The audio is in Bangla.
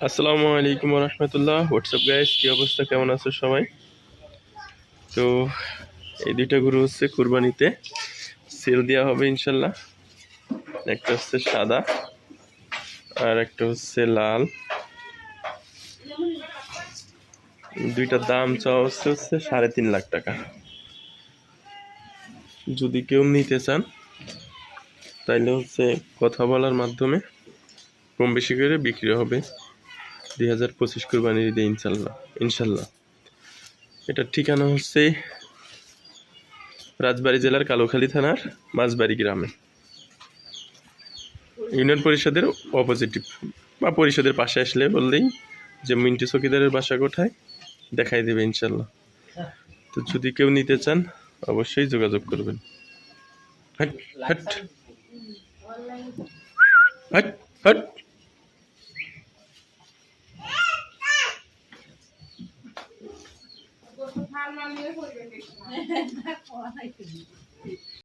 আসসালামু আলাইকুম রহমতুল্লাহ। হোয়াটসঅ্যাপ গাইস, কি অবস্থা, কেমন আছো সবাই? তো এই দুইটা গরু হচ্ছে কুরবানিতে সেল দেওয়া হবে ইনশাল্লাহ। একটা হচ্ছে সাদা আর একটা হচ্ছে লাল। দুইটার দাম চাওয়া হচ্ছে 3.5 লাখ টাকা। যদি কেউ নিতে চান তাইলে হচ্ছে কথা বলার মাধ্যমে কম বেশি করে বিক্রি হবে 2025 কুরবানির ঈদে ইনশাল্লাহ ইনশাল্লাহ। এটার ঠিকানা হচ্ছে রাজবাড়ী জেলার কালোখালী থানার মাঝবাড়ি গ্রামে, ইউনিয়ন পরিষদের অপোজিটিভ বা পরিষদের পাশে আসলে বললেই যে মিন্টু চকিদারের বাসা কোথায় দেখাই দেবে ইনশাল্লাহ। তো যদি কেউ নিতে চান অবশ্যই যোগাযোগ করবেন। Hot hot hot hot.